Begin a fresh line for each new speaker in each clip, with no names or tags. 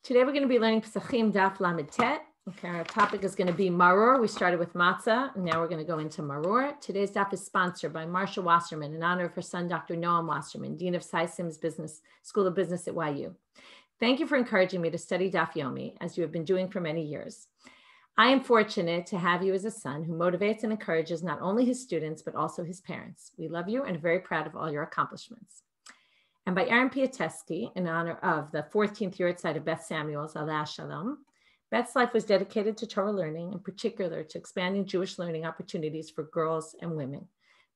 Today we're going to be learning Pesachim Daf Lamed Tet. Okay, our topic is going to be Maror. We started with Matzah, and now we're going to go into Maror. Today's daf is sponsored by Marsha Wasserman in honor of her son, Dr. Noam Wasserman, Dean of Cy Sims Business School of Business at YU. Thank you for encouraging me to study Daf Yomi, as you have been doing for many years. I am fortunate to have you as a son who motivates and encourages not only his students, but also his parents. We love you and are very proud of all your accomplishments. And by Aaron Piateski, in honor of the 14th Yortzeit of Beth Samuel's Aleh Shalom. Beth's life was dedicated to Torah learning, in particular to expanding Jewish learning opportunities for girls and women.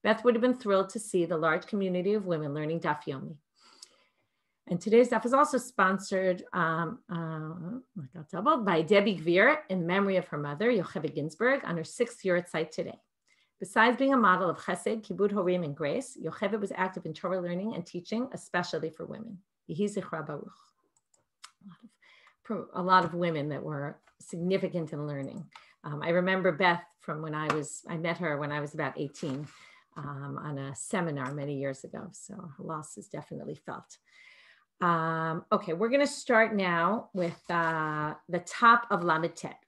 Beth would have been thrilled to see the large community of women learning Daf Yomi. And today's daf is also sponsored by Debbie Gvir in memory of her mother, Yocheved Ginsburg, on her 6th Yortzeit today. Besides being a model of chesed, kibud horim, and grace, Yocheved was active in Torah learning and teaching, especially for women. Yehi zichra baruch. A lot of women that were significant in learning. I remember Beth from when I met her when I was about 18 on a seminar many years ago. So her loss is definitely felt. Okay, we're going to start now with the top of Lamed Tet.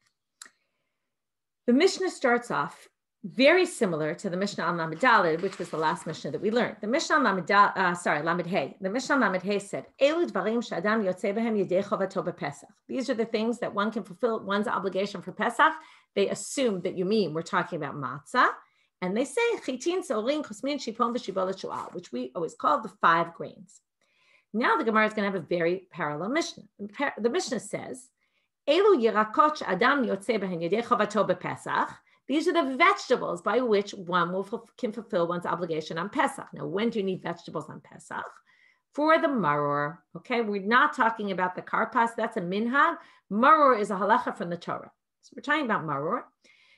The Mishnah starts off very similar to the Mishnah on Lamed Daled, which was the last Mishnah that we learned. The Mishnah on Lamed Hey. The Mishnah on Lamed Hey said, "Elu dvarim she'adam yotzei behem yedei chovato b'Pesach." These are the things that one can fulfill one's obligation for Pesach. They assume that you mean we're talking about matzah, and they say chitin, sorin, chosmin, shipon, v'shibol shu'al, which we always call the 5 grains. Now the Gemara is going to have a very parallel Mishnah. The Mishnah says, "Elu yirakot she'adam yotzei behem yedei chovato b'Pesach." These are the vegetables by which one can fulfill one's obligation on Pesach. Now, when do you need vegetables on Pesach? For the maror, okay? We're not talking about the karpas. That's a minhag. Maror is a halacha from the Torah. So we're talking about maror.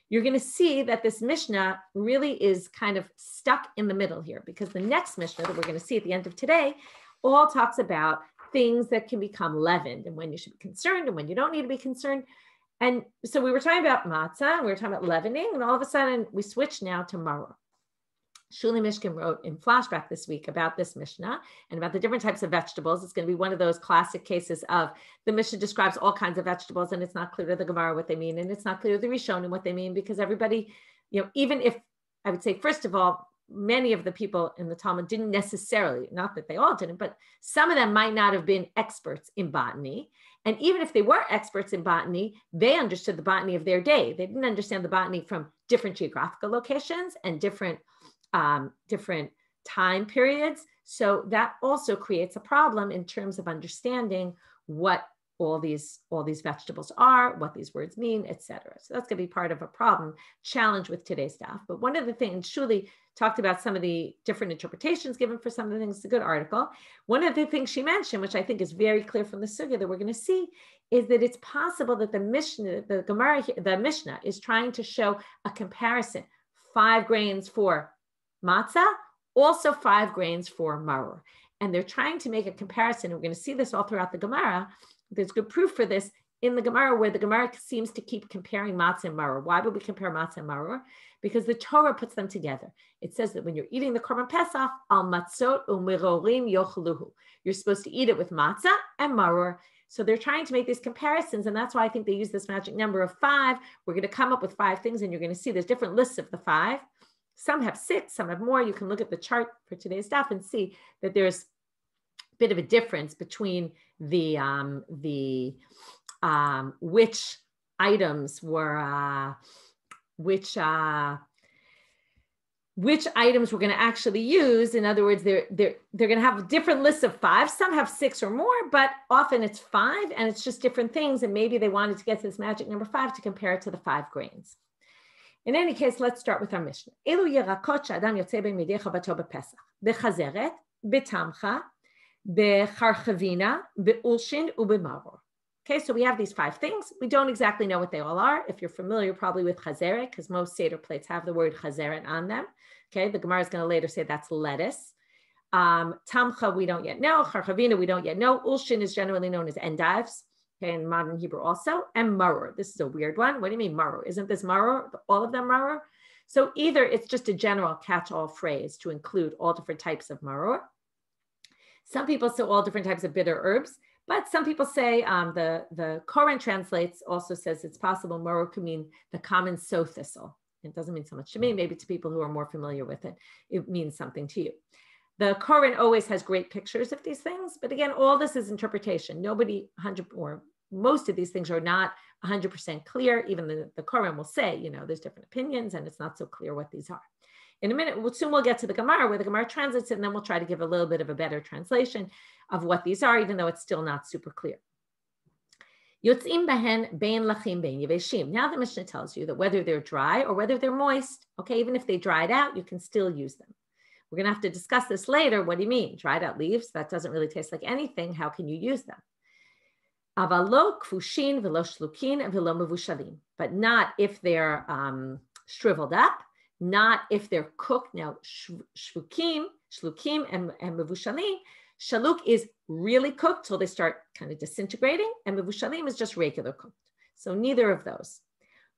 You're going to see that this Mishnah really is kind of stuck in the middle here, because the next Mishnah that we're going to see at the end of today all talks about things that can become leavened and when you should be concerned and when you don't need to be concerned. And so we were talking about matzah, we were talking about leavening, and all of a sudden we switched now to maror. Shuli Mishkin wrote in Flashback this week about this Mishnah and about the different types of vegetables. It's going to be one of those classic cases of the Mishnah describes all kinds of vegetables, and it's not clear to the Gemara what they mean, and it's not clear to the Rishonim what they mean, because everybody, even if, I would say, first of all, many of the people in the Talmud didn't necessarily, not that they all didn't, but some of them might not have been experts in botany. And even if they were experts in botany, they understood the botany of their day. They didn't understand the botany from different geographical locations and different time periods. So that also creates a problem in terms of understanding what all these vegetables are, what these words mean, etc. So that's going to be part of a challenge with today's daf. But one of the things, Shuli talked about some of the different interpretations given for some of the things. It's a good article. One of the things she mentioned, which I think is very clear from the sugya that we're going to see, is that it's possible that the Mishnah is trying to show a comparison: 5 grains for matzah, also 5 grains for maror. And they're trying to make a comparison. We're going to see this all throughout the Gemara. There's good proof for this in the Gemara, where the Gemara seems to keep comparing matzah and maror. Why would we compare matzah and maror? Because the Torah puts them together. It says that when you're eating the korban pesach, al matzot u'merorim yochluhu, you're supposed to eat it with matzah and maror. So they're trying to make these comparisons, and that's why I think they use this magic number of 5. We're going to come up with 5 things, and you're going to see there's different lists of the 5. Some have 6, some have more. You can look at the chart for today's stuff and see that there's a bit of a difference between which items were which items we're going to actually use. In other words, they're going to have different lists of 5. Some have 6 or more, but often it's 5, and it's just different things. And maybe they wanted to get to this magic number 5 to compare it to the 5 grains. In any case, let's start with our Mishnah. Elu yerakot she'adam yotzei behem yedei chovato b'Pesach, b'chazeret, b'tamcha, b'charchavina, b'ulshin, u'b'maror. Okay, so we have these 5 things. We don't exactly know what they all are. If you're familiar probably with chazeret, because most Seder plates have the word chazeret on them. Okay, the Gemara is going to later say that's lettuce. Tamcha, we don't yet know. Charchavina, we don't yet know. Ulshin is generally known as endives. Okay, in modern Hebrew also. And maror. This is a weird one. What do you mean maror? Isn't this maror? All of them maror? So either it's just a general catch-all phrase to include all different types of maror. Some people say all different types of bitter herbs. But some people say the Koran translates also says it's possible maror could mean the common sow thistle. It doesn't mean so much to me, maybe to people who are more familiar with it, it means something to you. The Koran always has great pictures of these things, but again, all this is interpretation. Nobody 100 or most of these things are not 100% clear. Even the Koran will say, you know, there's different opinions and it's not so clear what these are. In a minute, soon we'll get to the Gemara where the Gemara translates it, and then we'll try to give a little bit of a better translation of what these are, even though it's still not super clear. Yotzim behen bein lachim bein yeveshim. Now the Mishnah tells you that whether they're dry or whether they're moist, okay, even if they dried out, you can still use them. We're going to have to discuss this later. What do you mean? Dried out leaves? That doesn't really taste like anything. How can you use them? Avalo kfushin velo shlukin velo mevushalim. But not if they're shriveled up, not if they're cooked. Now, shlukim and mevushalim, shaluk is really cooked till they start kind of disintegrating, and mevushalim is just regular cooked. So neither of those.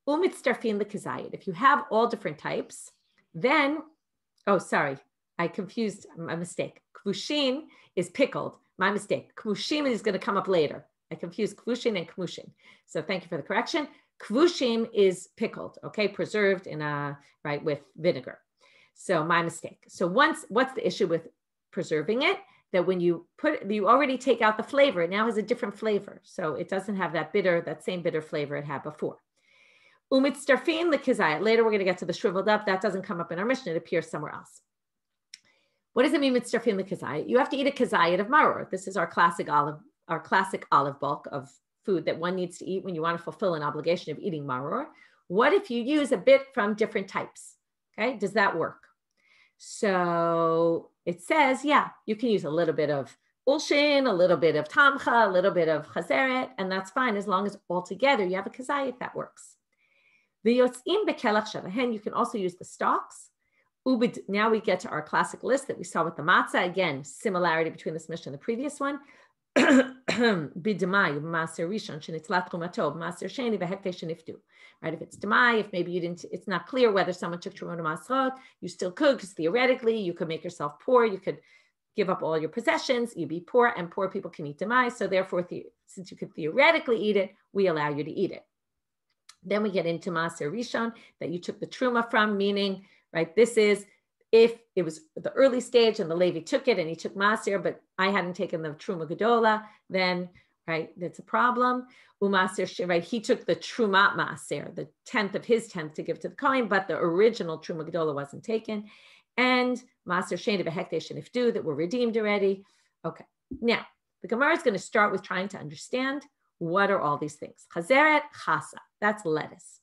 Umitztarfin lekazayit. If you have all different types, then, oh, sorry, I confused, my mistake. Kvushin is pickled, my mistake. Kvushim is going to come up later. I confused kvushin and kmushin. So thank you for the correction. Kvushim is pickled, okay, preserved in right, with vinegar. So my mistake. So what's the issue with preserving it? That when you you already take out the flavor, it now has a different flavor. So it doesn't have that same bitter flavor it had before. Umitztarfin lekazayit. Later we're going to get to the shriveled up. That doesn't come up in our Mishnah. It appears somewhere else. What does it mean mitztarfin lekazayit? You have to eat a kazayit of maror. This is our classic olive bulk of food that one needs to eat when you want to fulfill an obligation of eating maror. What if you use a bit from different types? Okay, does that work? So it says, yeah, you can use a little bit of ulshin, a little bit of tamcha, a little bit of chazeret, and that's fine as long as all together you have a kazayit that works. The yotzim bekelach shavahen, you can also use the stalks. Now we get to our classic list that we saw with the matzah. Again, similarity between this Mishnah and the previous one. Right? If it's demai, if maybe you didn't, it's not clear whether someone took truma to masrot, you still could, because theoretically you could make yourself poor. You could give up all your possessions, you'd be poor, and poor people can eat demai. So therefore, since you could theoretically eat it, we allow you to eat it. Then we get into maser rishon, that you took the truma from, meaning, right, this is if it was the early stage and the Levi took it and he took maser, but I hadn't taken the truma gedola, then, right, that's a problem. Umaser, right, he took the truma maser, the 10th of his 10th to give to the kohen, but the original truma gedola wasn't taken. And maser sheni v'hekdesh and ifdu that were redeemed already. Okay, now the Gemara is going to start with trying to understand what are all these things. Chazeret chasa, that's lettuce.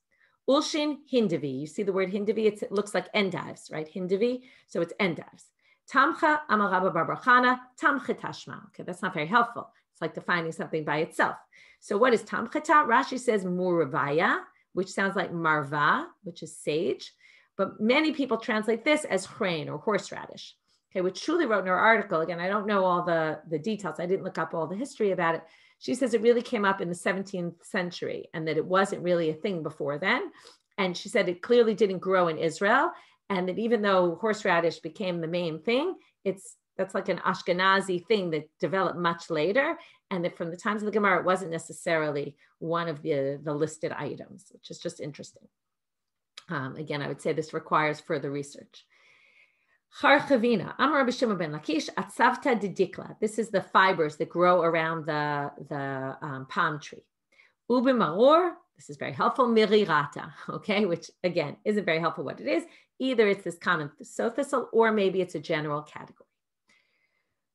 Ulshin hindavi, you see the word hindavi, it looks like endives, right? Hindavi, so it's endives. Tamcha amarabba barbarchana, tamcha tashma. Okay, that's not very helpful. It's like defining something by itself. So what is tamchata? Rashi says muravaya, which sounds like marva, which is sage. But many people translate this as chrein or horseradish. Okay, which Shuli wrote in her article. Again, I don't know all the details. I didn't look up all the history about it. She says it really came up in the 17th century and that it wasn't really a thing before then. And she said it clearly didn't grow in Israel. And that even though horseradish became the main thing, that's like an Ashkenazi thing that developed much later. And that from the times of the Gemara, it wasn't necessarily one of the listed items, which is just interesting. Again, I would say this requires further research. Charchavina, Amar Rabbi Shimon ben Lakish, Atzavta didikla. This is the fibers that grow around the palm tree. Ube maror, this is very helpful, mirirata, okay, which again, isn't very helpful what it is. Either it's this common sow thistle or maybe it's a general category.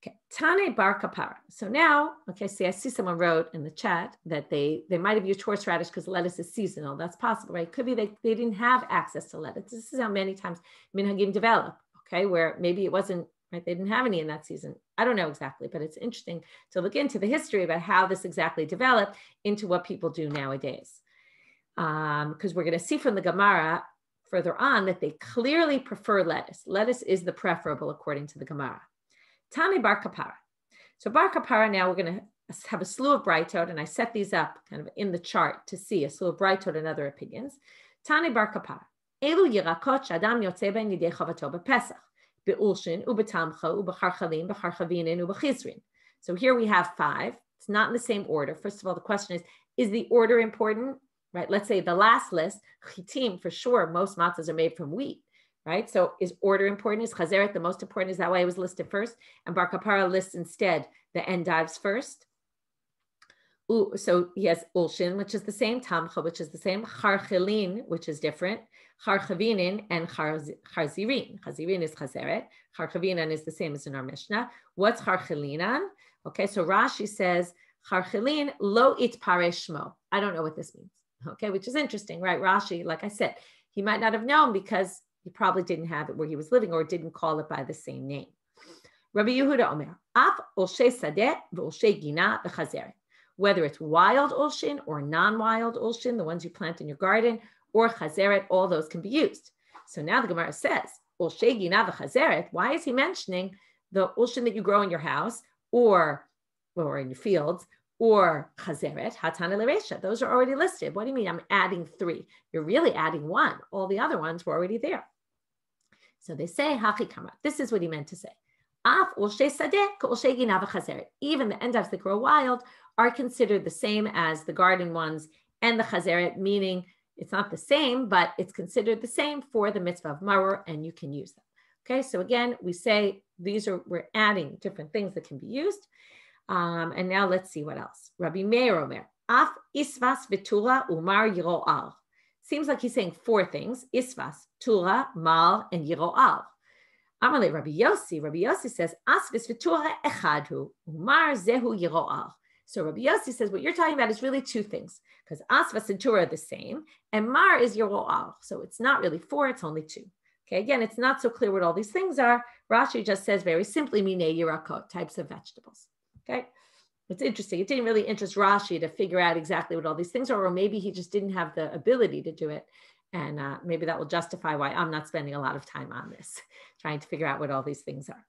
Okay, Tane bar kapara. So now, okay, see, I see someone wrote in the chat that they might have used horseradish because lettuce is seasonal. That's possible, right? Could be they didn't have access to lettuce. This is how many times minhagim develop. Okay, where maybe it wasn't, right, they didn't have any in that season. I don't know exactly, but it's interesting to look into the history about how this exactly developed into what people do nowadays. Because we're going to see from the Gemara further on that they clearly prefer lettuce. Lettuce is the preferable according to the Gemara. Tani bar kapara. So bar kapara, now we're going to have a slew of brightot, and I set these up kind of in the chart to see a slew of brightot and other opinions. Tani bar kapara. Elu yirakot shadam yotze ben yidei chavato bepesach beulshin ubetamcha ubecharchalim becharchavinin ubechizrin. So here we have 5 It's not in the same order. First of all, the question is the order important? Right? Let's say the last list, chitim, for sure, most matzahs are made from wheat, right? So is order important? Is chazeret the most important? Is that why it was listed first? And Bar Kapara lists instead the endives first. So he has ulshin, which is the same, tamcha, which is the same, charchelin, which is different, charchavinin, and charzirin. Charzirin is chazeret. Charchavinan is the same as in our Mishnah. What's charchelinan? Okay, so Rashi says, charchelin lo itpare shmo. I don't know what this means. Okay, which is interesting, right? Rashi, like I said, he might not have known because he probably didn't have it where he was living or didn't call it by the same name. Rabbi Yehuda Omer, af olshe sadeh v'olshe gina v'chazeret. Whether it's wild ulshin or non-wild ulshin, the ones you plant in your garden, or chazeret, all those can be used. So now the Gemara says, olshe gina v'chazeret, why is he mentioning the ulshin that you grow in your house or in your fields, or chazeret, hatana l'reisha? Those are already listed. What do you mean I'm adding 3? You're really adding 1. All the other ones were already there. So they say, hachi kama. This is what he meant to say. Af ulshe sadeh k'ulshe gina v'chazeret. Even the endives that grow wild are considered the same as the garden ones and the chazeret, meaning it's not the same, but it's considered the same for the mitzvah of maror, and you can use them. Okay, so again, we say we're adding different things that can be used. And now let's see what else. Rabbi Meir Omer, af isvas v'tura umar yiro'al. Seems like he's saying 4 things: isvas, tura, mal, and yiro'al. Amalei Rabbi Yossi. Rabbi Yossi says asvis v'tura echadhu umar zehu yiro'al. So Rabbi Yossi says what you're talking about is really 2 things, because asvas and tura are the same, and mar is yiro'al. So it's not really 4; it's only 2. Okay, again, it's not so clear what all these things are. Rashi just says very simply, minei yirakot, types of vegetables. Okay, it's interesting. It didn't really interest Rashi to figure out exactly what all these things are, or maybe he just didn't have the ability to do it. And maybe that will justify why I'm not spending a lot of time on this, trying to figure out what all these things are.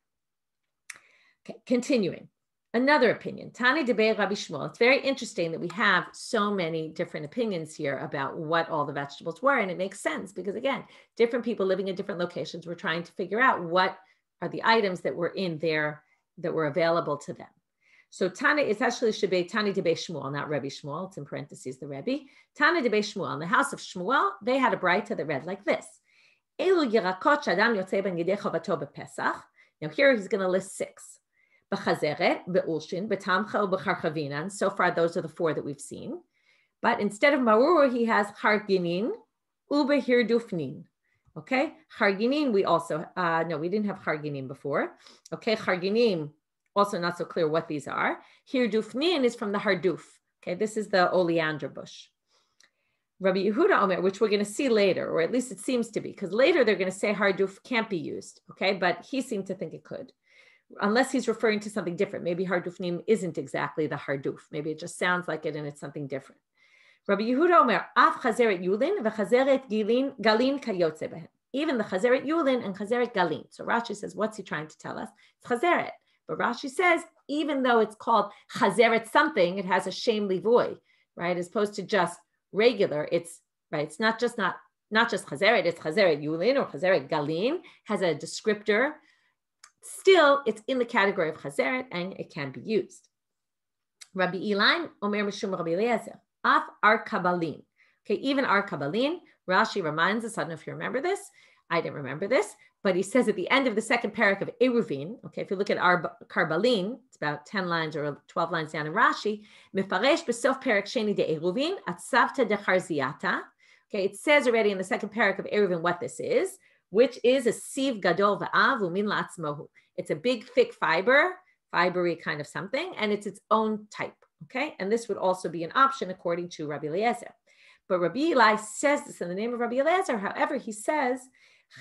Okay, continuing. Another opinion, Tani Debei Rabbi Shmuel. It's very interesting that we have so many different opinions here about what all the vegetables were. And it makes sense because, again, different people living in different locations were trying to figure out what are the items that were in there that were available to them. So Tana, it's actually should be Tani Debei Shmuel, not Rebbe Shmuel. It's in parentheses, the Rebbe. Tana Debei Shmuel. In the house of Shmuel, they had a braita that read like this. Elu yirakot shadam yotzei ben yedei chavato b'Pesach. Now here he's going to list 6. B'chazeret, b'ulshin, b'tamcha, b'charchavinan. So far, those are the 4 that we've seen. But instead of marur, he has charginin, ubehirdufnin. Okay, charginin, we also, no, we didn't have charginin before. Okay, charginin, also not so clear what these are. Hirdufnin is from the harduf. Okay, this is the oleander bush. Rabbi Yehuda Omer, which we're going to see later, or at least it seems to be, because later they're going to say harduf can't be used. Okay, but he seemed to think it could. Unless he's referring to something different. Maybe hardufnim isn't exactly the harduf. Maybe it just sounds like it and it's something different. Rabbi Yehuda Omer, af chazeret yulin v'chazeret galin kayotze behen. Even the chazeret yulin and chazeret galin. So Rashi says, what's he trying to tell us? It's chazeret. But Rashi says, even though it's called chazeret something, it has a shem livoy, right? As opposed to just regular, it's right. It's not just chazeret, it's chazeret yulin or chazeret galin, has a descriptor. Still, it's in the category of chazeret and it can be used. Rabbi Elaim Omer Mishum Rabbi Eliezer, af arkabalin. Okay, even arkabalin, Rashi reminds us, I don't know if you remember this, I didn't remember this, but he says at the end of the second parak of Eruvin, okay, if you look at Karbalin, it's about 10 lines or 12 lines down in Rashi, Mefaresh b'sof parak sheni de Eruvin, atzavta de charziata. Okay, it says already in the second parak of Eruvin what this is, which is a siv gadol va'av umin la'atzmohu. It's a big, thick fibery kind of something, and it's its own type, okay? And this would also be an option according to Rabbi Eliezer. But Rabbi Eli says this in the name of Rabbi Eliezer. However, he says,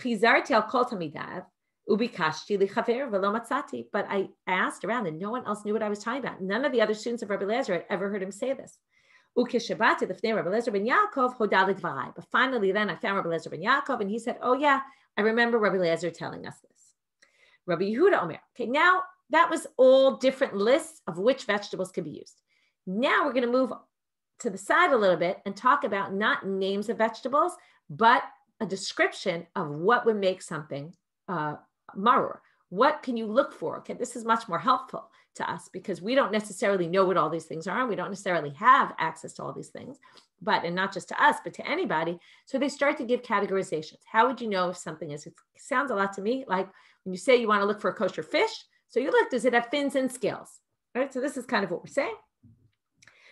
Chizarti al kol tamidav ubikashti lichaver v'lo matzati. But I asked around and no one else knew what I was talking about. None of the other students of Rabbi Eliezer had ever heard him say this. Ukeshabati lifnei Rabbi Eliezer ben Yaakov hodali dvarai. But finally then I found Rabbi Eliezer ben Yaakov and he said, oh yeah, I remember Rabbi Eliezer telling us this. Rabbi Yehuda Omer. Okay, now that was all different lists of which vegetables could be used. Now we're going to move to the side a little bit and talk about not names of vegetables, but a description of what would make something maror. What can you look for? Okay, this is much more helpful to us because we don't necessarily know what all these things are. And we don't necessarily have access to all these things, and not just to us, but to anybody. So they start to give categorizations. How would you know if something is? It sounds a lot to me like when you say you want to look for a kosher fish. So you look, does it have fins and scales? All right. So this is kind of what we're saying.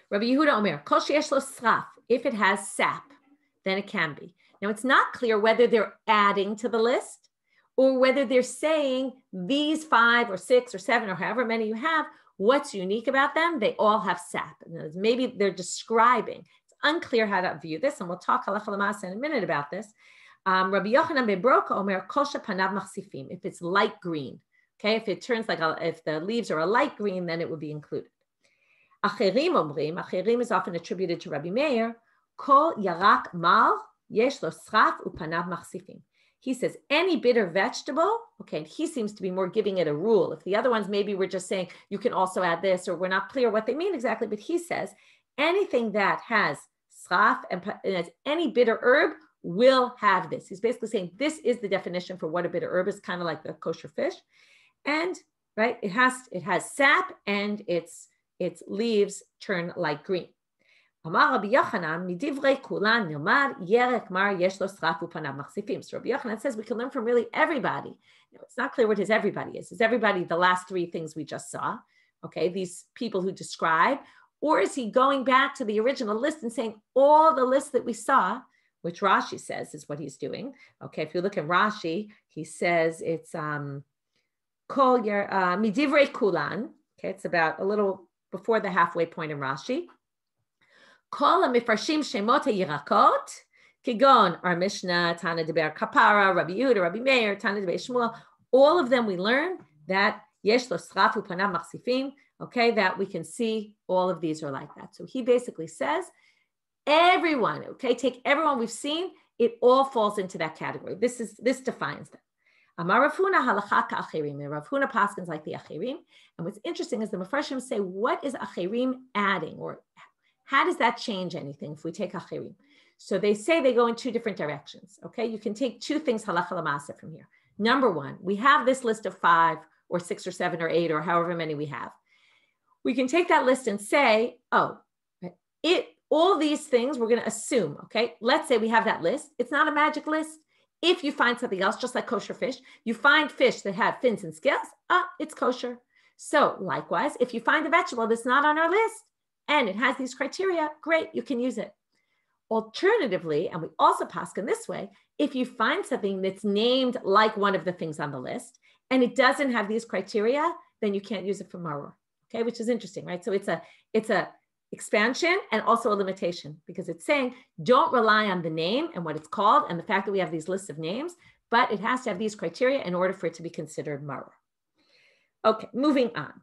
Rabbi Yehuda Omer, kol sheyesh lo sraf, if it has sap, then it can be. Now it's not clear whether they're adding to the list or whether they're saying these 5 or 6 or 7 or however many you have, what's unique about them? They all have sap. Maybe they're describing. It's unclear how to view this, and we'll talk halacha l'maaseh in a minute about this. Rabbi Yochanan ben Broka Omer, kol shepanav machsifim, if it's light green, okay, if it turns like if the leaves are a light green, then it would be included. Acherim omrim, acherim is often attributed to Rabbi Meir, kol yarak mal yesh lo sraf upanav machsifim. He says any bitter vegetable, okay, he seems to be more giving it a rule. If the other ones, maybe we're just saying you can also add this, or we're not clear what they mean exactly, but he says anything that has sraf and any bitter herb will have this. He's basically saying this is the definition for what a bitter herb is, kind of like the kosher fish. And right, it has sap and its leaves turn light green. Amar Rabbi Yochanan, midivrei kulan nilmad yerek mar yesh lo sraf upanav machsifim. So Rabbi Yochanan says we can learn from really everybody. Now, it's not clear what his everybody is. Is everybody the last 3 things we just saw? Okay, these people who describe, or is he going back to the original list and saying all the lists that we saw, which Rashi says is what he's doing? Okay, if you look at Rashi, he says it's kol midivrei kulan. Okay, it's about a little before the halfway point in Rashi. Kol ha-mifarshim shemot ha-yirakot, kigon, our Mishnah, Tana Deber Kapara, Rabbi Yehuda, Rabbi Meir, Tana Deber Shmuel, all of them we learn that yesh lo sraf upanav machsifim, okay, that we can see all of these are like that. So he basically says, everyone, okay, take everyone we've seen, it all falls into that category. This defines them. Amar Rav Huna halacha ka'achirim. Rav Huna paskins like the achirim. And what's interesting is the Mefarshim say, what is achirim adding, or how does that change anything if we take achirim? So they say they go in 2 different directions. Okay, you can take 2 things halacha l'maaseh from here. Number 1, we have this list of 5 or 6 or 7 or 8 or however many we have. We can take that list and say, oh, all these things we're going to assume. Okay, let's say we have that list. It's not a magic list. If you find something else, just like kosher fish, you find fish that have fins and scales, it's kosher. So likewise, if you find a vegetable that's not on our list and it has these criteria, great, you can use it. Alternatively, and we also paskin this way, if you find something that's named like one of the things on the list and it doesn't have these criteria, then you can't use it for maror. Okay, which is interesting, right? So it's a expansion and also a limitation, because it's saying don't rely on the name and what it's called and the fact that we have these lists of names, but it has to have these criteria in order for it to be considered maror. Okay, moving on.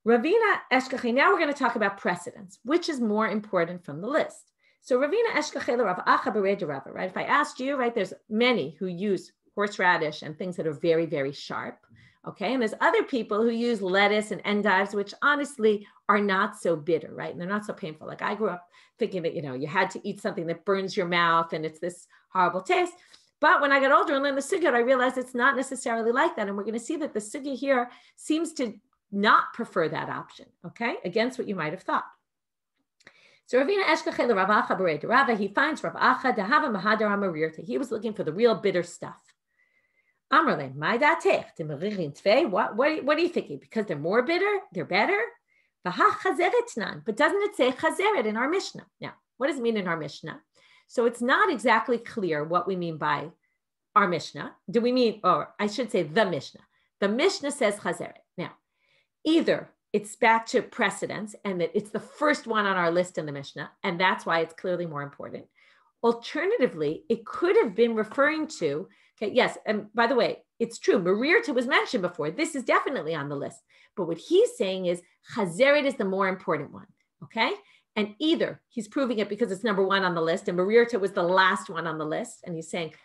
Ravina Eshkachi, now we're going to talk about precedence, which is more important from the list. So Ravina Eshkachi Rav Acha Berei de Rava, right? If I asked you, right, there's many who use horseradish and things that are very, very sharp. Okay, and there's other people who use lettuce and endives, which honestly are not so bitter, right? And they're not so painful. Like I grew up thinking that, you had to eat something that burns your mouth and it's this horrible taste. But when I got older and learned the sugya, I realized it's not necessarily like that. And we're going to see that the sugya here seems to not prefer that option, okay, against what you might have thought. So Ravina Eshkachel Rav Acha Berei de Rava, he finds Rav Acha Dahava Mahadar Amarirta. He was looking for the real bitter stuff. Amrle, my datech, the meririn tvei. What are you thinking? Because they're more bitter, they're better. But doesn't it say chazeret in our Mishnah? Now, what does it mean in our Mishnah? So it's not exactly clear what we mean by our Mishnah. Do we mean, or I should say the Mishnah. The Mishnah says chazeret. Now, either it's back to precedence and that it's the first one on our list in the Mishnah, and that's why it's clearly more important. Alternatively, it could have been referring to, okay, yes, and by the way, it's true, Marirta was mentioned before. This is definitely on the list. But what he's saying is chazeret is the more important one, okay? And either he's proving it because it's number 1 on the list and Marirta was the last one on the list. And he's saying,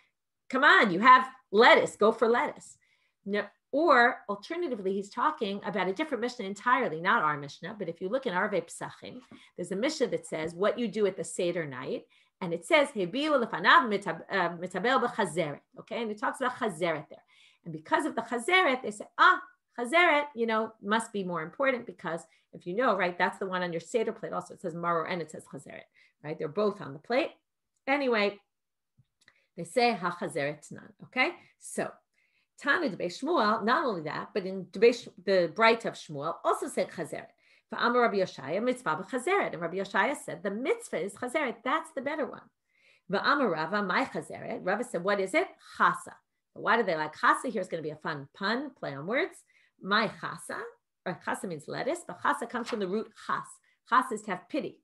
come on, you have lettuce, go for lettuce. No, or alternatively, he's talking about a different Mishnah entirely, not our Mishnah. But if you look in Arvei Pesachim, there's a Mishnah that says what you do at the Seder night. And it says, Hebiu lefanav mitabel b'chazeret. Okay, and it talks about chazeret there. And because of the chazeret, they say, Chazeret, must be more important because if you know, right, that's the one on your Seder plate. Also, it says maror and it says chazeret, right? They're both on the plate. Anyway, they say ha-chazeret tanan, okay? So, Tana Debei Shmuel, not only that, but in the Bright of Shmuel also said chazeret. For Amar Rabbi Yoshaya, mitzvah b'chazeret. And Rabbi Yoshaya said the mitzvah is chazeret. That's the better one. V'Amar Rava, my chazeret. Rava said, what is it? Chasa. Why do they like chasa? Here's going to be a fun pun, play on words. My chasa, or chasa means lettuce, but chasa comes from the root chas. Chas is to have pity.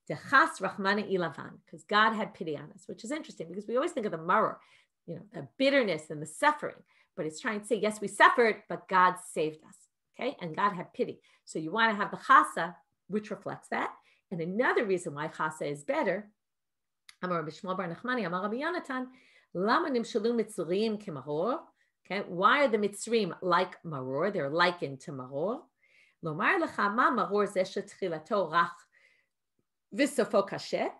The chas rachmana ilavan, because God had pity on us, which is interesting because we always think of the maror, the bitterness and the suffering. But it's trying to say, yes, we suffered, but God saved us, okay? And God had pity. So you want to have the chasa, which reflects that. And another reason why chasa is better, Amar Rabbi Shmuel bar Nachmani, Amar Rabbi Yonatan, Lama nimshalu mitzrim kemaror. Okay, why are the mitzrim like maror? They're likened to maror. Lomar lecha ma maror zeh shetchilato rach v'sofo kasher.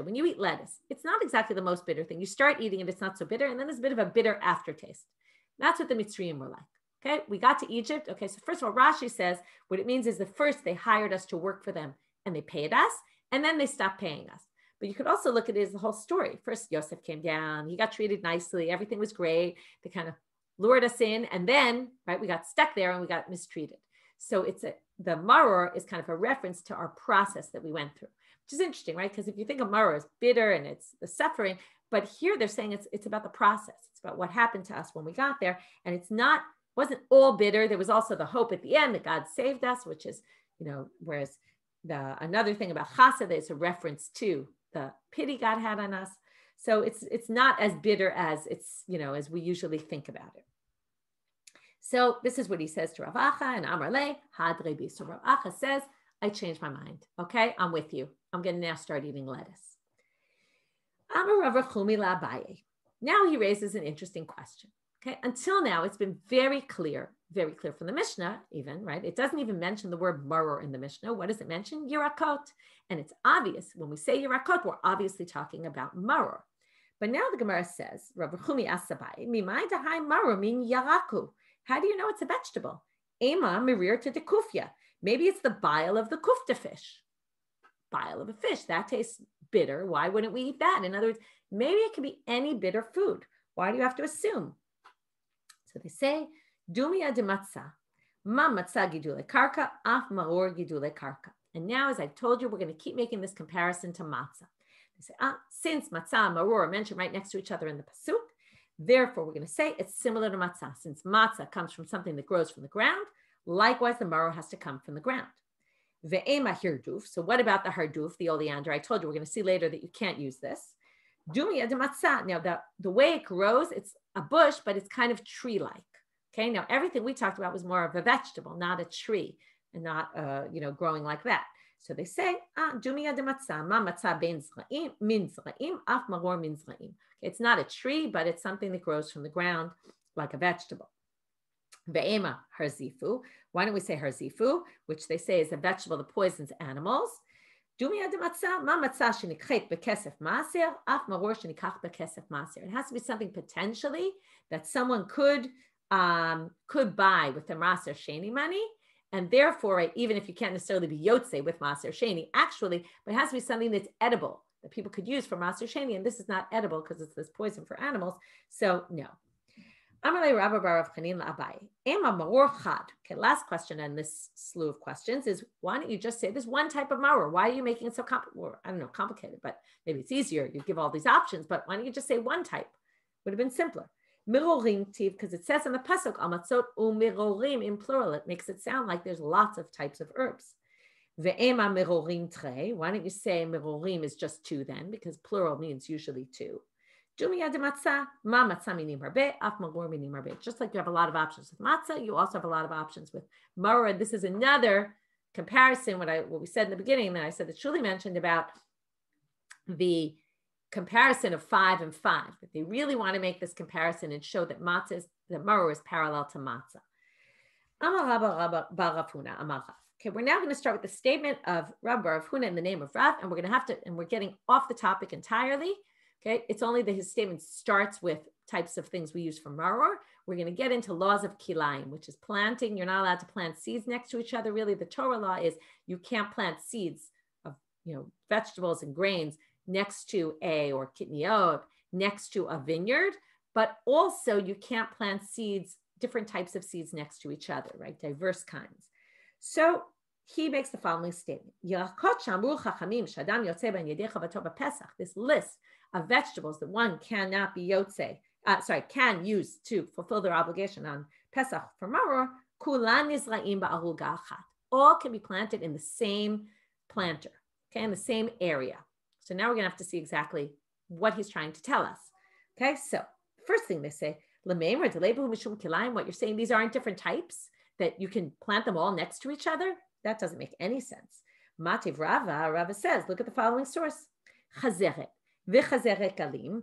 When you eat lettuce, it's not exactly the most bitter thing. You start eating it, it's not so bitter, and then there's a bit of a bitter aftertaste. That's what the Mitzrayim were like. Okay, we got to Egypt. Okay, so first of all, Rashi says what it means is the first they hired us to work for them and they paid us, and then they stopped paying us. But you could also look at it as the whole story. First, Yosef came down, he got treated nicely, everything was great. They kind of lured us in, and then, right, we got stuck there and we got mistreated. So the maror is kind of a reference to our process that we went through, which is interesting, right? Because if you think of maror as bitter and it's the suffering, but here they're saying it's about the process. It's about what happened to us when we got there. And wasn't all bitter. There was also the hope at the end that God saved us, which is, whereas another thing about chassid is a reference to the pity God had on us. So it's not as bitter as as we usually think about it. So this is what he says to Rav Acha and Amar Le Hadre Bi. So Rav Acha says, I changed my mind. Okay, I'm with you. I'm going to now start eating lettuce. Amar Rav Chumi La Abaye. Now he raises an interesting question. Okay, until now it's been very clear from the Mishnah, even, right? It doesn't even mention the word maror in the Mishnah. What does it mention? Yirakot. And it's obvious when we say yirakot, we're obviously talking about maror. But now the Gemara says, Rav Chumi Asabai, Mimai Dahai maror min yaraku. How do you know it's a vegetable? Ema mirir to the kufya. Maybe it's the bile of the kufta fish. Bile of a fish. That tastes bitter. Why wouldn't we eat that? In other words, maybe it could be any bitter food. Why do you have to assume? So they say, Dumia de matzah. Ma matzah gidule karka, af maor gidule karka. And now, as I've told you, we're going to keep making this comparison to matzah. They say, since matzah and maror are mentioned right next to each other in the pasuk, therefore, we're going to say it's similar to matzah. Since matzah comes from something that grows from the ground, likewise, the maror has to come from the ground. Ve'ema hirduf. So what about the harduf, the oleander? I told you, we're going to see later that you can't use this. Dumia de matzah. Now, the way it grows, it's a bush, but it's kind of tree-like. Okay, now everything we talked about was more of a vegetable, not a tree, and not, growing like that. So they say, Dumia de matzah, ma matzah ben zra'im, min zra'im, af maror min zra'im. It's not a tree, but it's something that grows from the ground like a vegetable. Ve'ema harzifu. Why don't we say harzifu, which they say is a vegetable that poisons animals? Dumia de matzah, ma matzah shenikchet bekesef maser, af maror shenikach bekesef maser. It has to be something potentially that someone could buy with the maser sheni money. And therefore, even if you can't necessarily be yotze with maser sheni, actually, but it has to be something that's edible that people could use for maser sheni. And this is not edible because it's this poison for animals. So no. Okay, last question on this slew of questions is, why don't you just say there's one type of maror? Why are you making it so complicated, but maybe it's easier. You give all these options, but why don't you just say one type? Would have been simpler. Mirorim tiv, because it says in the pasuk amatzot umirorim in plural. It makes it sound like there's lots of types of herbs. Ve'ema mirorim tre. Why don't you say mirorim is just two then? Because plural means usually two. Dumia de matzah, ma matzah minim harbe, af maror minim harbe. Just like you have a lot of options with matzah, you also have a lot of options with maror. This is another comparison. What we said in the beginning, that I said that Shuli mentioned about the comparison of 5 and 5, that they really want to make this comparison and show that maror is parallel to matzah. Amar Rabba bar Rav Huna, Amar Rav. Okay, we're now going to start with the statement of Rabba bar Rav Huna in the name of Rav, and we're getting off the topic entirely. Okay, it's only that his statement starts with types of things we use for maror. we're going to get into laws of kilayim, which is planting. You're not allowed to plant seeds next to each other. Really, the Torah law is you can't plant seeds of, vegetables and grains next to or kitniot, next to a vineyard, but also you can't plant seeds, different types of seeds next to each other, right? Diverse kinds. So he makes the following statement. This list of vegetables that one cannot be can use to fulfill their obligation on Pesach for Maror, all can be planted in the same planter, okay, in the same area. So now we're going to have to see exactly what he's trying to tell us. Okay, so first thing they say, what you're saying, these aren't different types, that you can plant them all next to each other? That doesn't make any sense. Mativ Rava says, look at the following source. Chazeret, v'chazeret galim.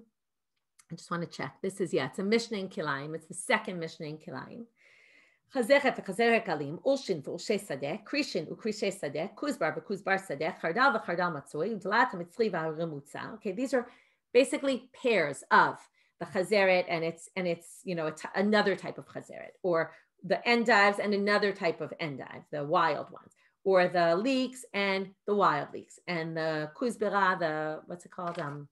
I just want to check. This is, it's a Mishnah in Kilayim. It's the second Mishnah in Kilayim. Chazeret v'chazeret galim, ulshin v'ulshei sadeh, krishin u'krishei sadeh, kuzbar v'kuzbar sadeh, chardal v'chardal matzoi, udlat ha'mitzli v'haremutza. Okay, these are basically pairs of the chazeret, and it's another type of chazeret, or the endives and another type of endive, the wild ones, or the leeks and the wild leeks, and the kuzbera, what's it called? Why am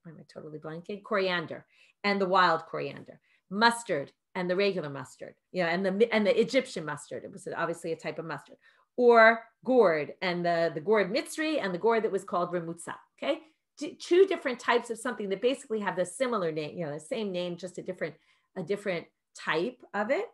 I totally blanking? Coriander, and the wild coriander, mustard, and the regular mustard, and the Egyptian mustard. It was obviously a type of mustard, or gourd, and the gourd mitzri, and the gourd that was called remutza. Okay, two different types of something that basically have the similar name, the same name, just a different type of it.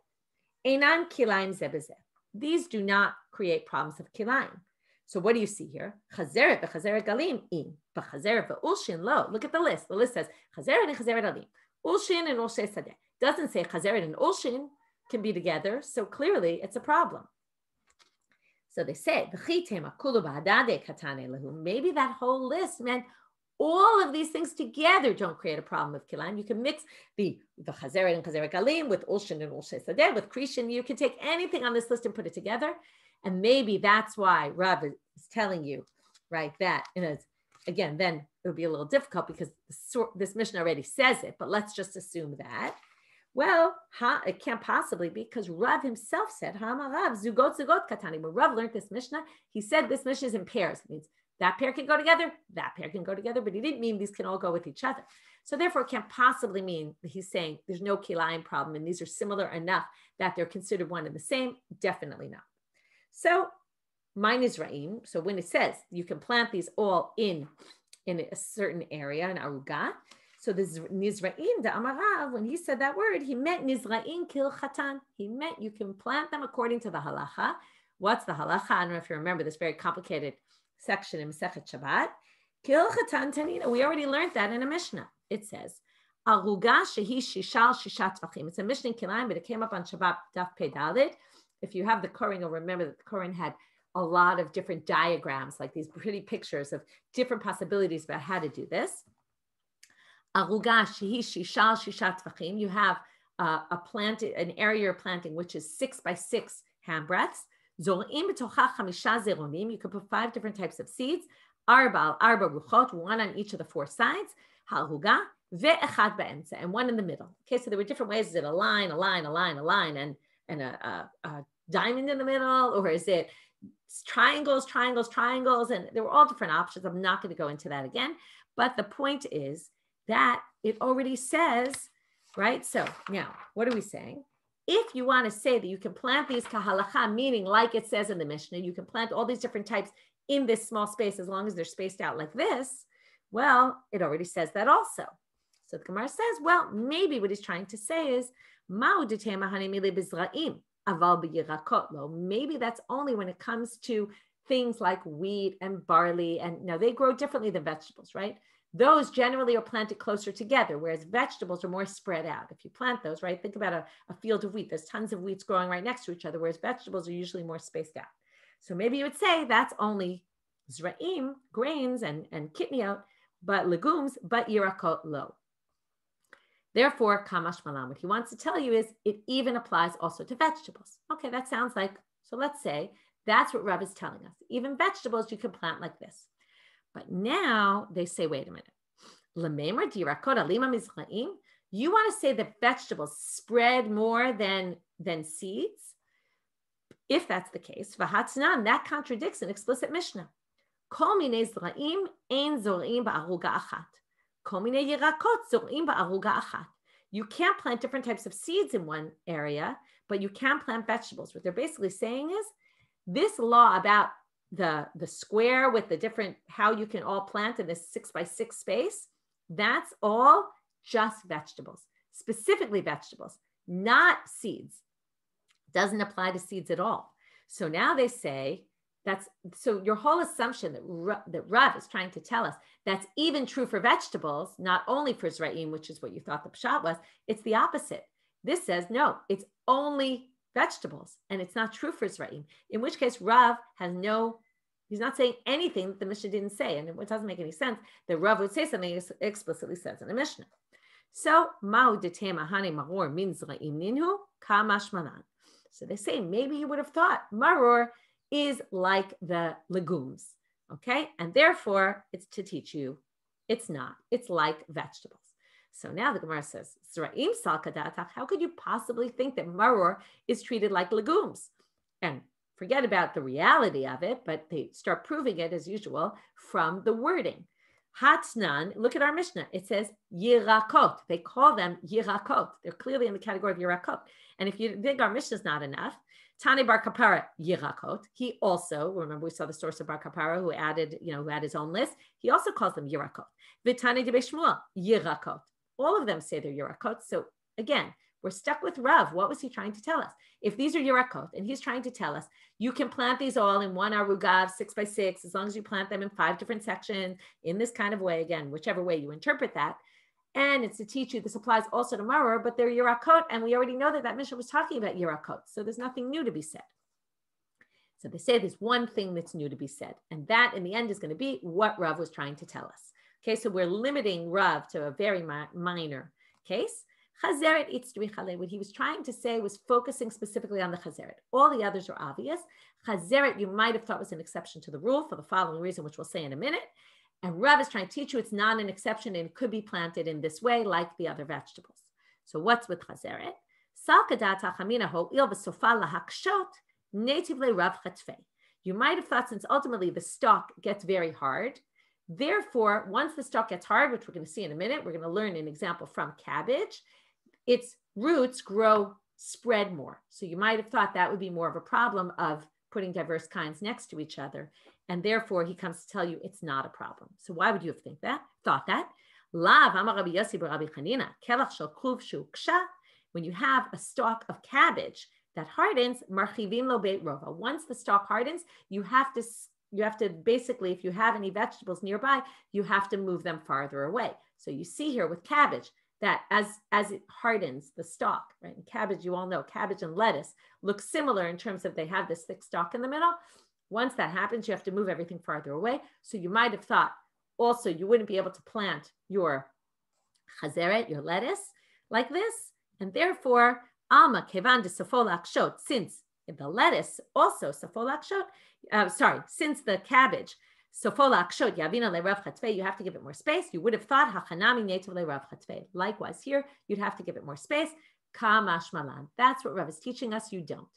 Einan kilayim zebezeh. These do not create problems of kilayim. So what do you see here? Chazeret v'chazeret galim in, v'chazeret v'ulshin lo. Look at the list. The list says chazeret and chazeret galim, ulshin and ulshei sadeh. Doesn't say chazeret and ulshin can be together. So clearly it's a problem. So they say maybe that whole list meant all of these things together don't create a problem with kilayim. You can mix the chazeret and chazeret galim with ulshin and ulshei sadeh, with krishin. You can take anything on this list and put it together. And maybe that's why Rav is telling you, right, that, again, then it would be a little difficult because this Mishnah already says it, but let's just assume that. Well, it can't possibly be, because Rav himself said, Rav, zugot katani. When Rav learned this Mishnah, he said this Mishnah is in pairs. It means that pair can go together, that pair can go together, but he didn't mean these can all go with each other. So therefore, it can't possibly mean that he's saying there's no kilayim problem and these are similar enough that they're considered one and the same. Definitely not. So mine is ra'im. So when it says you can plant these all in a certain area, in arugah, so this nizra'im, the amarav, when he said that word, he meant nizra'im kil chatan. He meant you can plant them according to the halacha. What's the halacha? I don't know if you remember this very complicated section in Masechet Shabbat. Kil chatan tanina. We already learned that in a Mishnah. It says arugah shehi shishal shishat tvachim. It's a Mishnah in Kilayim, but it came up on Shabbat daf pei daled. If you have the Koren, you'll remember that the Koren had a lot of different diagrams, like these pretty pictures of different possibilities about how to do this. Arugah shehi shishal shishat tvachim. You have an area you're planting, which is 6 by 6 handbreadths. Zor'im b'tocha chamisha zeronim. You could put 5 different types of seeds. Arba ruchot, 1 on each of the 4 sides. Ha'arugah ve'echad ba'emtza, and 1 in the middle. Okay, so there were different ways. Is it a line, and a diamond in the middle, or is it triangles, and there were all different options. I'm not going to go into that again, but the point is that it already says, right? So now, what are we saying? If you want to say that you can plant these kahalacha, meaning like it says in the Mishnah, you can plant all these different types in this small space as long as they're spaced out like this, well, it already says that also. So the Gemara says, well, maybe what he's trying to say is, maybe that's only when it comes to things like wheat and barley, and now they grow differently than vegetables, right? Those generally are planted closer together, whereas vegetables are more spread out. If you plant those, right, think about a field of wheat. There's tons of wheats growing right next to each other, whereas vegetables are usually more spaced out. So maybe you would say that's only zra'im, grains, and kitniot, but legumes, but yirakot lo. Therefore, kamash malam, what he wants to tell you is it even applies also to vegetables. Okay, that sounds like, so let's say that's what Rav is telling us. Even vegetables you can plant like this. But now they say, wait a minute. You want to say that vegetables spread more than seeds? If that's the case, v'hatznan, that contradicts an explicit Mishnah. Kol minei zra'im ein zor'im ba'aruga achat. Kol minei yirakot zor'im ba'aruga achat. You can't plant different types of seeds in one area, but you can plant vegetables. What they're basically saying is this law about the square with the different, how you can all plant in this 6x6 space, that's all just vegetables, specifically vegetables, not seeds. Doesn't apply to seeds at all. So now they say so your whole assumption that Rav is trying to tell us that's even true for vegetables, not only for Zra'im, which is what you thought the pshat was, it's the opposite. This says, no, it's only vegetables, and it's not true for Zra'im, in which case Rav he's not saying anything that the Mishnah didn't say, and it doesn't make any sense that Rav would say something he explicitly says in the Mishnah. So, Ma'u detema hane maror min Zra'im ninhu kamash manan. So they say maybe you would have thought maror is like the legumes, okay? And therefore, it's to teach you, it's not. It's like vegetables. So now the Gemara says, Zra'im sal kadatach, how could you possibly think that maror is treated like legumes? And forget about the reality of it, but they start proving it as usual from the wording. Hatnan, look at our Mishnah. It says yirakot. They call them yirakot. They're clearly in the category of yirakot. And if you think our Mishnah is not enough, Tani Bar Kapara yirakot. He also, remember we saw the source of Bar Kapara who had his own list. He also calls them yirakot. Vitani de Beshmuel yirakot. All of them say they're yirakot. So again, we're stuck with Rav. What was he trying to tell us? If these are yirakot, and he's trying to tell us, you can plant these all in one arugav 6x6, as long as you plant them in 5 different sections in this kind of way, again, whichever way you interpret that. And it's to teach you, this applies also to maror, but they're yirakot, and we already know that Mishnah was talking about yirakot, so there's nothing new to be said. So they say there's one thing that's new to be said, and that in the end is going to be what Rav was trying to tell us. Okay, so we're limiting Rav to a very minor case. Chazeret itzri chale. What he was trying to say was focusing specifically on the chazeret. All the others are obvious. Chazeret, you might have thought was an exception to the rule for the following reason, which we'll say in a minute. And Rav is trying to teach you it's not an exception and it could be planted in this way like the other vegetables. So what's with chazeret? Sal kadat hachamina ho'il v'sofa lahakshot native le Rav chatfei. You might have thought since ultimately the stalk gets very hard, therefore, once the stalk gets hard, which we're going to see in a minute, we're going to learn an example from cabbage, its roots spread more. So you might have thought that would be more of a problem of putting diverse kinds next to each other. And therefore, he comes to tell you it's not a problem. So why would you have thought that? When you have a stalk of cabbage that hardens, marchivim lo beit rova. Once the stalk hardens, you have to basically, if you have any vegetables nearby, you have to move them farther away. So you see here with cabbage that as it hardens the stalk, right? And cabbage, you all know, cabbage and lettuce look similar in terms of they have this thick stalk in the middle. Once that happens, you have to move everything farther away. So you might have thought also you wouldn't be able to plant your chazeret, your lettuce, like this. And therefore, alma kevan de safol akshot, since the lettuce also safol akshot, since the cabbage, safol akshot yavina le Rav chatzvei, you have to give it more space. You would have thought hachanami native le Rav chatzvei. Likewise here, you'd have to give it more space. Kamash malan. That's what Rav is teaching us. You don't.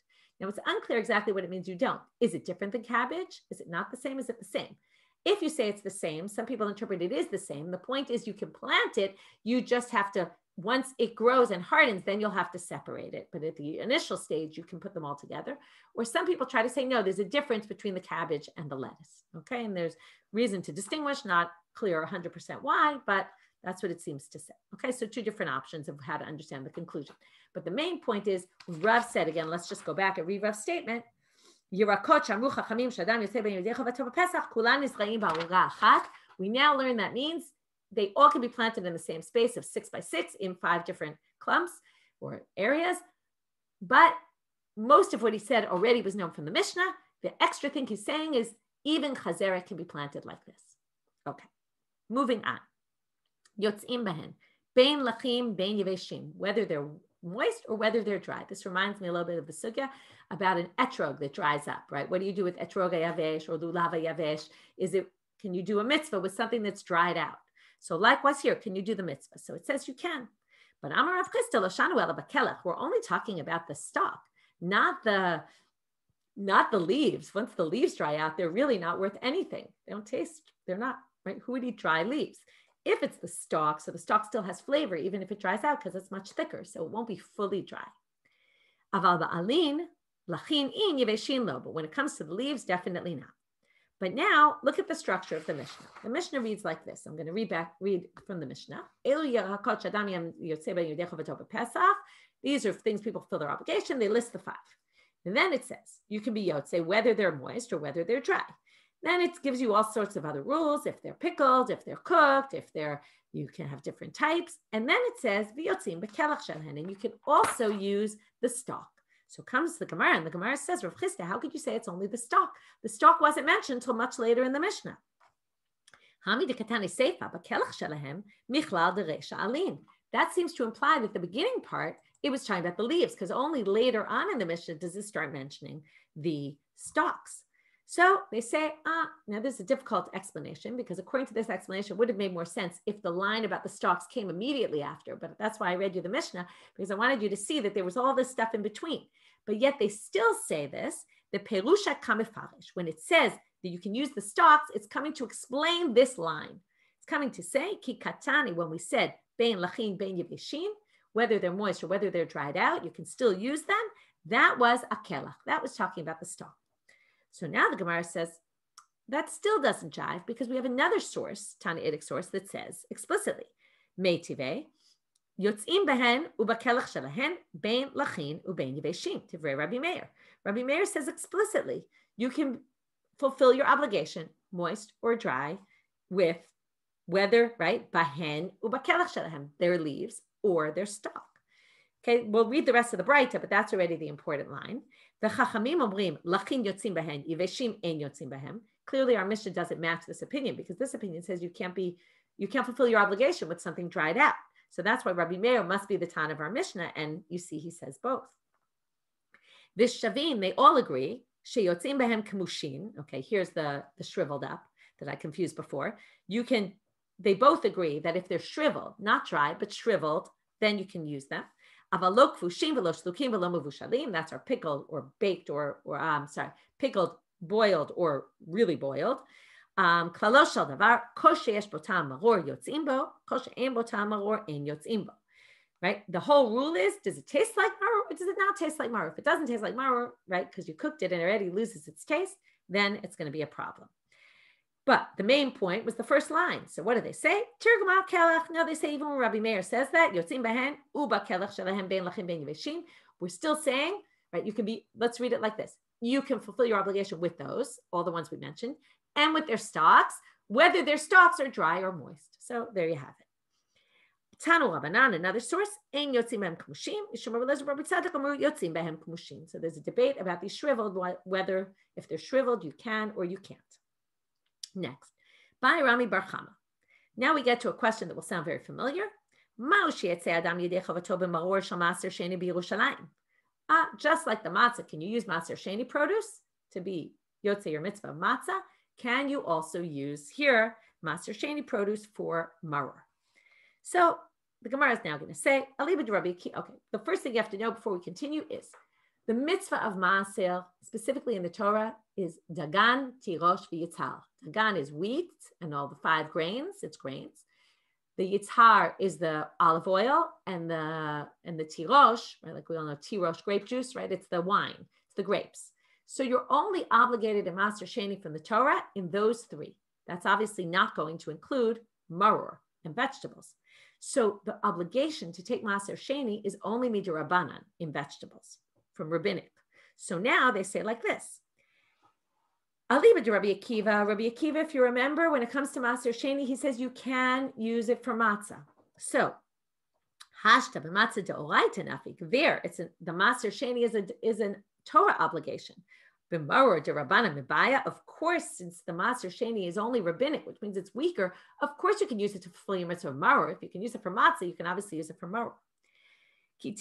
Now, it's unclear exactly what it means you don't. Is it different than cabbage? Is it not the same? Is it the same? If you say it's the same, some people interpret it is the same. The point is you can plant it. You just have to, once it grows and hardens, then you'll have to separate it. But at the initial stage, you can put them all together. Or some people try to say, no, there's a difference between the cabbage and the lettuce. Okay, and there's reason to distinguish, not clear 100% why, but that's what it seems to say. Okay, so 2 different options of how to understand the conclusion. But the main point is, Rav said, again, let's just go back and read Rav's statement. We now learn that means they all can be planted in the same space of 6x6 in 5 different clumps or areas. But most of what he said already was known from the Mishnah. The extra thing he's saying is even chazeret can be planted like this. Okay, moving on. Yotzim bahen, bein lachim, bein yeveshim, whether they're moist or whether they're dry. This reminds me a little bit of the sugya about an etrog that dries up, right? What do you do with etrog yavesh or lulav yavesh? Can you do a mitzvah with something that's dried out? So likewise here, can you do the mitzvah? So it says you can. But Amar Rav Chisda Loshanu ela b'kelech, we're only talking about the stalk, not the leaves. Once the leaves dry out, they're really not worth anything. They don't taste, they're not, right? Who would eat dry leaves? If it's the stalk, so the stalk still has flavor, even if it dries out, because it's much thicker, so it won't be fully dry. Aval ba'alin, lachin in yeveshin lo, but when it comes to the leaves, definitely not. But now, look at the structure of the Mishnah. The Mishnah reads like this. I'm going to read from the Mishnah. These are things people fulfill their obligation. They list the 5. And then it says, you can be yotze whether they're moist or whether they're dry. Then it gives you all sorts of other rules. If they're pickled, if they're cooked, you can have different types. And then it says, v'yotzim b'kelach shelhen, and you can also use the stalk. So comes the Gemara, and the Gemara says, Rav Chisda, how could you say it's only the stalk? The stalk wasn't mentioned until much later in the Mishnah. That seems to imply that the beginning part, it was talking about the leaves, because only later on in the Mishnah does it start mentioning the stalks. So they say, now this is a difficult explanation, because according to this explanation, it would have made more sense if the line about the stalks came immediately after. But that's why I read you the Mishnah, because I wanted you to see that there was all this stuff in between. But yet they still say this, the perusha kamefarish. When it says that you can use the stalks, it's coming to explain this line. It's coming to say, ki katani, when we said, bein lachin, bein yeveshin, whether they're moist or whether they're dried out, you can still use them. That was a kelach. That was talking about the stalk. So now the Gemara says, that still doesn't jive, because we have another source, Tanaitic source, that says explicitly, Meitive, Yotzim behen ubakelach shelahen bein lachin ubein yeveshim, Tivrei Rabbi Meir. Rabbi Meir says explicitly, you can fulfill your obligation, moist or dry, with whether, right, bahen ubakelach shelahen, their leaves or their stalk. Okay, we'll read the rest of the Braita, but that's already the important line. The Chachamim omrim lachin yotzim behen, yeveshim ein yotzim behem. Clearly, our Mishnah doesn't match this opinion, because this opinion says you can't fulfill your obligation with something dried out. So that's why Rabbi Meir must be the Tan of our Mishnah, and you see he says both. This Shavim, they all agree, sheyotzim behem kemushin. Okay, here's the shriveled up that I confused before. They both agree that if they're shriveled, not dry, but shriveled, then you can use them. That's our pickled or baked pickled, boiled or really boiled. Right? The whole rule is, does it taste like maror or does it not taste like maror? If it doesn't taste like maror, right, because you cooked it and it already loses its taste, then it's going to be a problem. But the main point was the first line. So what do they say? Tirgumal kelach. No, they say even when Rabbi Meir says that, yotzim behen uba kelach shelahem bein lachin bein yeveshim. We're still saying, right? You can be. Let's read it like this: you can fulfill your obligation with those, all the ones we mentioned, and with their stalks, whether their stalks are dry or moist. So there you have it. Tanu Rabbanan, another source, ein yotzim behem kmushim. Yishmar Elazar Rabbi Tzadok amru yotzim behem kmushim. So there's a debate about these shriveled, whether if they're shriveled you can or you can't. Next, by Rami Bar Chama. Now we get to a question that will sound very familiar. Just like the matzah, can you use matzah sheni produce to be yotzei your mitzvah matzah? Can you also use here matzah sheni produce for maror? So the Gemara is now going to say, okay, the first thing you have to know before we continue is the mitzvah of maaser, specifically in the Torah, is dagan, tirosh, v'yitzhar. Dagan is wheat and all the 5 grains, it's grains. The yitzhar is the olive oil, and the tirosh, right? Like we all know tirosh, grape juice, right? It's the wine, it's the grapes. So you're only obligated in Maser Sheni from the Torah in those 3. That's obviously not going to include maror and vegetables. So the obligation to take Maser Sheni is only midrabanan in vegetables from rabbinic. So now they say like this. Aliba de Rabbi Akiva, if you remember, when it comes to Maser Sheni, he says you can use it for matzah. So, hashta b'matzah deoraita nafik. There, the Maser Sheni is a Torah obligation. B'maror de Rabbana mibaya. Of course, since the Maser Sheni is only rabbinic, which means it's weaker, of course you can use it to fulfill your mitzvah of maror. If you can use it for matzah, you can obviously use it for maror. The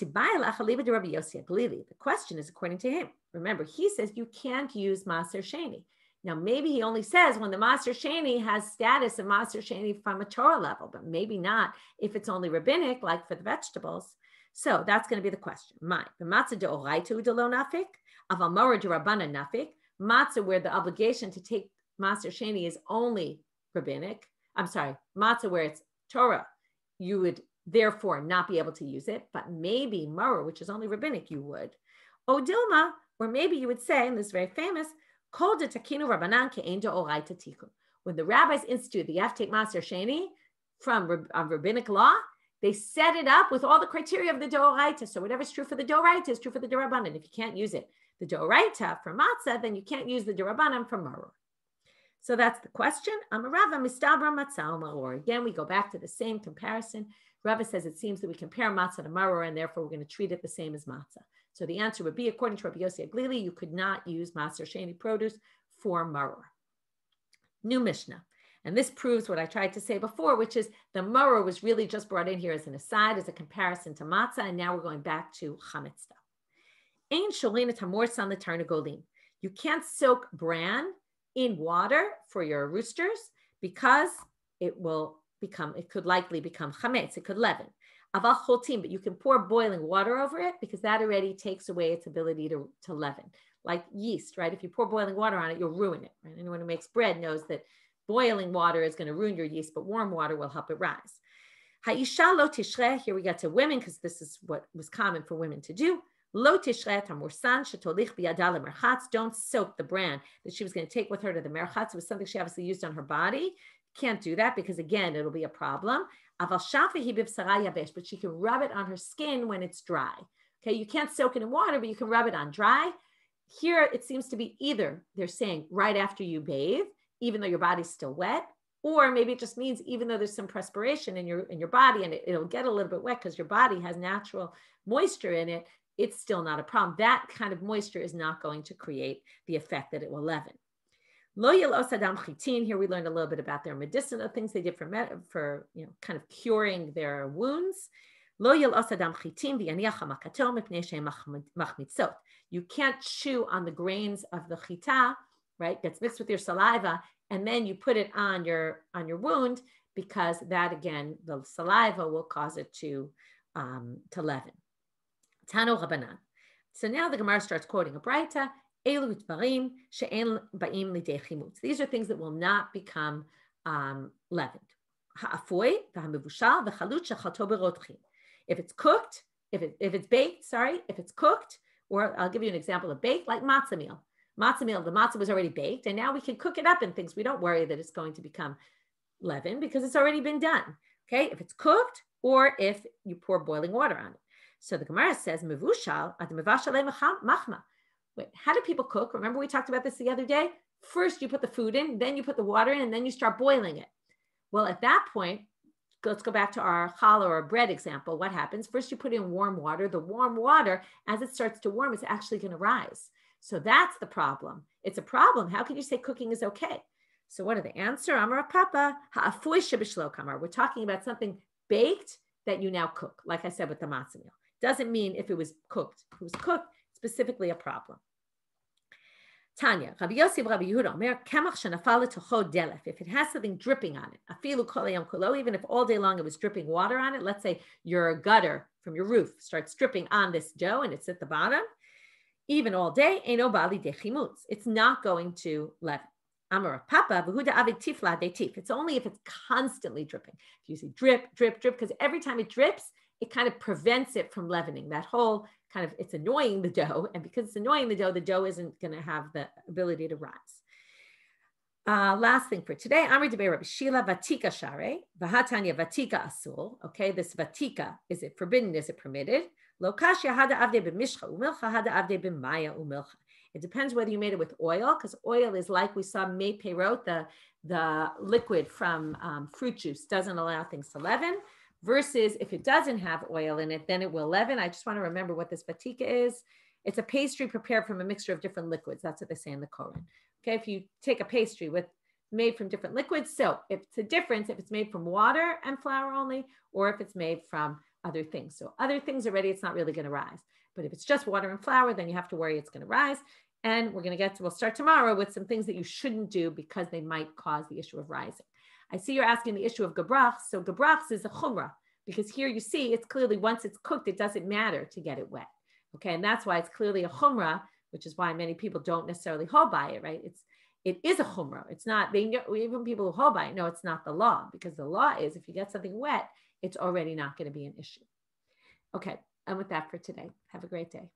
question is according to him. Remember, he says you can't use Maser Sheni. Now, maybe he only says when the Maser Sheni has status of Maser Sheni from a Torah level, but maybe not if it's only rabbinic, like for the vegetables. So that's going to be the question. My the matzah de'oraitu delo nafik, aval mora derabana nafik. Matzah where the obligation to take Maser Sheni is only rabbinic. I'm sorry, matzah where it's Torah, you would therefore not be able to use it, but maybe mora, which is only rabbinic, you would. O Dilma, or maybe you would say, and this is very famous, kol de takinu rabbanan ke'en de'oraita tikun. When the rabbis institute that you have to take Maser Sheni from rabbinic law, they set it up with all the criteria of the Doraita. So whatever's true for the Doraita is true for the Dorabanan. If you can't use it, the Doraita for matzah, then you can't use the Dorabanan for maror. So that's the question. Amarava mistabra matzah maror. Again, we go back to the same comparison. Rava says it seems that we compare matzah to maror, and therefore we're going to treat it the same as matzah. So the answer would be, according to Rabbi Yossi Aglili, you could not use Maser Sheni produce for maror. New Mishnah. And this proves what I tried to say before, which is the maror was really just brought in here as an aside, as a comparison to matzah, and now we're going back to chametz stuff. Ein sholin et hamor san l'tarnagolim. You can't soak bran in water for your roosters because it could likely become chametz, it could leaven. Aval chotim, but you can pour boiling water over it because that already takes away its ability to leaven. Like yeast, right? If you pour boiling water on it, you'll ruin it, right? Anyone who makes bread knows that boiling water is going to ruin your yeast, but warm water will help it rise. Ha'isha lo tishre, here we get to women because this is what was common for women to do. Lo tishre tamursan shetolich biyada lemerchatz. Don't soak the bran that she was going to take with her to the merchatz. It was something she obviously used on her body. Can't do that because, again, it'll be a problem. Aval shafi b'vsara yavesh, but she can rub it on her skin when it's dry. Okay, you can't soak it in water, but you can rub it on dry. Here, it seems to be either they're saying right after you bathe, even though your body's still wet, or maybe it just means even though there's some perspiration in your body and it'll get a little bit wet because your body has natural moisture in it, it's still not a problem. That kind of moisture is not going to create the effect that it will leaven. Lo yelos adam chitin. Here we learned a little bit about their medicinal things they did for kind of curing their wounds. Lo yelos adam chitin v'yaniach hamakato mipnei she'em machmitzot. You can't chew on the grains of the chita, right? Gets mixed with your saliva, and then you put it on your wound because that, again, the saliva will cause it to leaven. Tano Rabbanan. So now the Gemara starts quoting a Braita. Elu dvarim she'en ba'im lidei chimutz. These are things that will not become leavened. Ha'afoy v'ha'mevushal v'chalut shechalto berotchim. If it's cooked, if it's baked, if it's cooked, or I'll give you an example of baked, like matzah meal. Matzah meal, the matzah was already baked, and now we can cook it up in things. We don't worry that it's going to become leaven because it's already been done. Okay, if it's cooked or if you pour boiling water on it. So the Gemara says, "Mevushal ad mevashale machma." Wait, how do people cook? Remember we talked about this the other day. First you put the food in, then you put the water in, and then you start boiling it. Well, at that point, let's go back to our challah or bread example. What happens? First you put in warm water. The warm water, as it starts to warm, it's actually going to rise. So that's the problem. It's a problem. How can you say cooking is okay? So what are the answer? Amar Papa, ha'afoy shebishlo kamar. We're talking about something baked that you now cook, like I said with the matzah meal. Doesn't mean if it was cooked. If it was cooked, specifically a problem. Tanya, Rabbi Yossi Rabbi Yehuda Omer, kemach shenafal letocho delef. If it has something dripping on it, afilu kol hayom kulo, even if all day long it was dripping water on it, let's say your gutter from your roof starts dripping on this dough and it's at the bottom, even all day, eino bali de chimutz. It's not going to leaven. Amar Papa, v'huda avid tifla de tif. It's only if it's constantly dripping. If you see drip, drip, drip, because every time it drips, it kind of prevents it from leavening. That whole kind of, it's annoying the dough. And because it's annoying the dough isn't going to have the ability to rise. Last thing for today, Amri Debei Rabbi Shila, Vatika Share, Vahatanya Vatika Asul. Okay, this Vatika, is it forbidden? Is it permitted? Lokashya Hada Avde B'mishcha Umilcha Hada Avde B'maya Umilcha. It depends whether you made it with oil, because oil is like we saw Mei Peirot, the liquid from fruit juice doesn't allow things to leaven, versus if it doesn't have oil in it, then it will leaven. I just want to remember what this vatika is. It's a pastry prepared from a mixture of different liquids. That's what they say in the Koran. Okay, if you take a pastry made from different liquids, so if it's a difference, if it's made from water and flour only, or if it's made from other things. So other things already, it's not really going to rise. But if it's just water and flour, then you have to worry it's going to rise. And we'll start tomorrow with some things that you shouldn't do because they might cause the issue of rising. I see you're asking the issue of gebrach. So gebrach is a chumrah, because here you see it's clearly once it's cooked, it doesn't matter to get it wet. Okay, and that's why it's clearly a chumrah, which is why many people don't necessarily hold by it, right? It is a chumrah. It's not, even people who hold by it know it's not the law, because the law is if you get something wet, it's already not going to be an issue. Okay, and with that for today, have a great day.